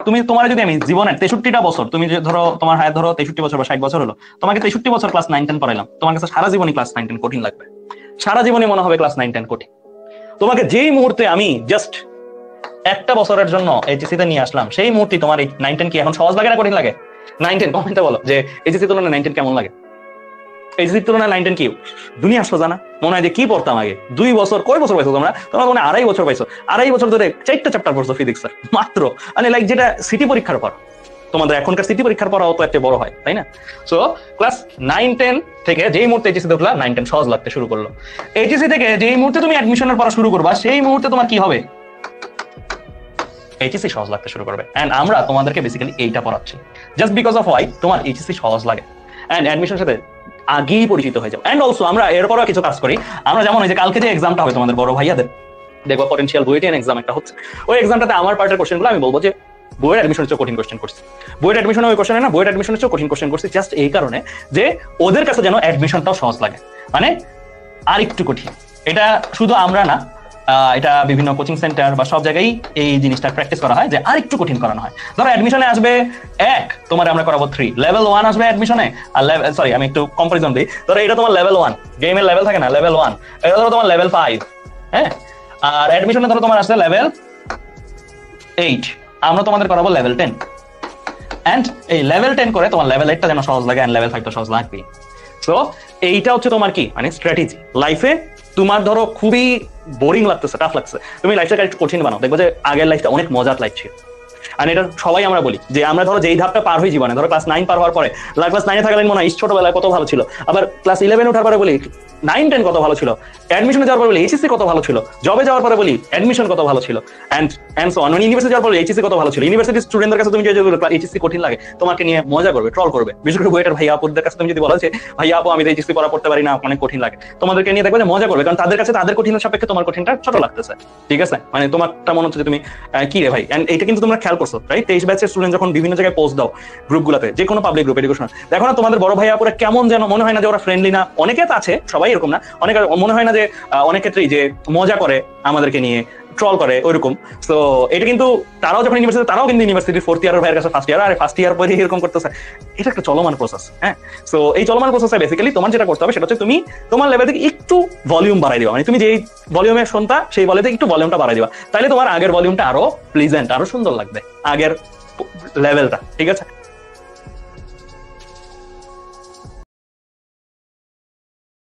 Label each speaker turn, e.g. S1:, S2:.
S1: তুমি তোমার যদি আমি জীবনের 63টা বছর, তুমি যে ধরো তোমার হায়াত ধরো 63 বছর বা 60 বছর হলো, তোমাকে 63 বছর ক্লাস 9-10 পড়াইলাম, তোমার কাছে সারা জীবনই ক্লাস 9-10 কঠিন লাগবে। সারা জীবনই মনে হবে ক্লাস 9-10 কঠিন। তোমাকে যেই মুহূর্তে আমি জাস্ট একটা বছরের জন্য এইচএসসি তে নিয়ে আসলাম, সেই মুহূর্তে তোমার এই 9-10 কি এখন সহজ লাগে না কঠিন লাগে? 9-10 কমেন্টে বলো যে এইচএসসি তুলনায় 9-10 কেমন লাগে? এইচএসসি তুলনায় 9-10 কি দুনিয়া আসলো জানা? মনে হয় যে কি পড়তাম আগে। 2 বছর, কয় বছর পাইছো তোমরা? তোমরা মনে 2.5 বছর পাইছো। 2.5 বছর ধরে 4টা চ্যাপ্টার পড়ছো ফিজিক্স মাত্র, মানে লাইক যেটা সিটি পরীক্ষার পর। তোমাদের এখনকার সিটি পরীক্ষার পর অত একটা বড় হয়, তাই না? সো ক্লাস 9-10 থেকে যেই মুহূর্তে এইচএসসি তে উঠলা 9-10 সহজ লাগতে শুরু করলো। এইচএসসি থেকে যেই মুহূর্তে তুমি অ্যাডমিশনের পড়া শুরু করবা, সেই মুহূর্তে তোমার কি হবে? এইচএসসি সহজ লাগতে শুরু করবে। এন্ড আমরা তোমাদেরকে বেসিক্যালি এইটা পড়াচ্ছি জাস্ট বিকজ অফ ওয়াই তোমার এইচএসসি সহজ লাগে এন্ড অ্যাডমিশনের সাথে আগেই পরিচিত হয়ে যাও। এন্ড অলসো আমরা এরপরও কিছু কাজ করি। আমরা যেমন ওই যে কালকে যে এক্সামটা হবে তোমাদের বড় ভাইয়াদের, দেখবো পটেনশিয়াল বুয়েটিয়ান এক্সাম একটা হচ্ছে, ওই এক্সামটাতে আমার পার্টের কোশ্চেনগুলো আমি বলবো যে বইয়ের অ্যাডমিশনের চেয়ে কঠিন কোশ্চেন করছি। বইয়ের অ্যাডমিশনে ওই কোশ্চেন না, বইয়ের অ্যাডমিশনের চেয়ে কঠিন কোশ্চেন করছি জাস্ট এই কারণে যে ওদের কাছে যেন অ্যাডমিশনটাও সহজ লাগে, মানে আর একটু কঠিন। এটা শুধু আমরা না, এটা বিভিন্ন কোচিং সেন্টার বা সব জায়গায় এই জিনিসটা প্র্যাকটিস করা হয় যে আর একটু কঠিন করানো হয়। ধরো অ্যাডমিশনে আসবে 1, তোমার আমরা করাবো 3, লেভেল 1 আসবে অ্যাডমিশনে, আর সরি আমি একটু কম্পারিজন দিই। ধরো এটা তোমার লেভেল 1, গেমের লেভেল থাকে না, লেভেল 1, এটা ধরো তোমার লেভেল 5, হ্যাঁ। আর অ্যাডমিশনে ধরো তোমার আসছে লেভেল 8, আমরা তোমাদের করাবো লেভেল 10। এন্ড এই লেভেল 10 করে তোমার লেভেল 8টা যেন সহজ লাগে, এন্ড লেভেল 5টা সহজ লাগবে। সো এইটা হচ্ছে তোমার কি মানে স্ট্র্যাটেজি লাইফে। তোমার ধরো খুবই বোরিং লাগতেছে, টাফ লাগছে, তুমি লাইফটাকে একটু কঠিন বানাও, দেখবো যে আগের লাইফটা অনেক মজার লাইফ ছিল। আর এটা সবাই আমরা বলি যে আমরা ধরো যেই ধাপটা পার হই জীবনে, ধরো ক্লাস 9 পার হওয়ার পরে, ক্লাস 9-এ থাকলে মনে হয় ছোটবেলায় কত ভালো ছিল, আবার ক্লাস 11 ওঠার পরে বলি 9-10 কত ভালো ছিল, অ্যাডমিশনে যাওয়ার পরে বলি এইচএসসি কত ভালো ছিল, জবে যাওয়ার পরে বলি অ্যাডমিশন কত ভালো ছিল, এন্ড সো অন। মানে ইউনিভার্সিটি যাওয়ার পরে এইচএসসি কত ভালো ছিল। ইউনিভার্সিটি স্টুডেন্টদের কাছে তুমি যদি এইচএসসি কঠিন লাগে, তোমাকে নিয়ে মজা করবে, ট্রল করবে। বিশেষ করে বুয়েটের ভাইয়া আপুদের কাছে তুমি যদি বলো যে ভাইয়া আপু আমি এইচএসসি পড়া পড়তে পারি না, অনেক কঠিন লাগে, তোমাদেরকে নিয়ে দেখবে যে মজা করবে, কারণ তাদের কাছে তাদের কঠিনের সাপেক্ষে তোমার কঠিনটা ছোট লাগতেছে। ঠিক আছে, মানে তোমারটা মনে হচ্ছে যে তুমি কি রে ভাই। এন্ড এটা কিন্তু তোমরা খেয়াল করছো, রাইট? 23 ব্যাচের স্টুডেন্ট যখন বিভিন্ন জায়গায় পোস্ট দাও গ্রুপগুলোতে, যে কোনো পাবলিক গ্রুপ এডুকেশন, দেখো না তোমাদের বড় ভাইয়া আপুরা কেমন যেন মনে হয় না যে ওরা ফ্রেন্ডলি না। অনেকে তো আছে, সবাই এরকম না, অনেকে মনে হয় না যে অনেক ক্ষেত্রেই যে মজা করে আমাদেরকে নিয়ে, ট্রল করে ওইরকম। তো এটা কিন্তু তারাও যখন ইউনিভার্সিটি, তারাও কিন্তু ইউনিভার্সিটির 4th ইয়ারের ভাইয়ের কাছে ফার্স্ট ইয়ার, আর ফার্স্ট ইয়ার পরে এরকম করতেছে। এটা একটা চলমান প্রসেস, হ্যাঁ। সো এই চলমান প্রসেসে বেসিক্যালি তোমার যেটা করতে হবে সেটা হচ্ছে তুমি তোমার লেভেল থেকে একটু ভলিউম বাড়াই দিবা, মানে তুমি যেই ভলিউমে শুনতা সেই ভলিউমে একটু ভলিউমটা বাড়াই দিবা, তাহলে তোমার আগের ভলিউমটা আরো প্লিজেন্ট, আরো সুন্দর লাগবে আগের লেভেলটা। ঠিক আছে?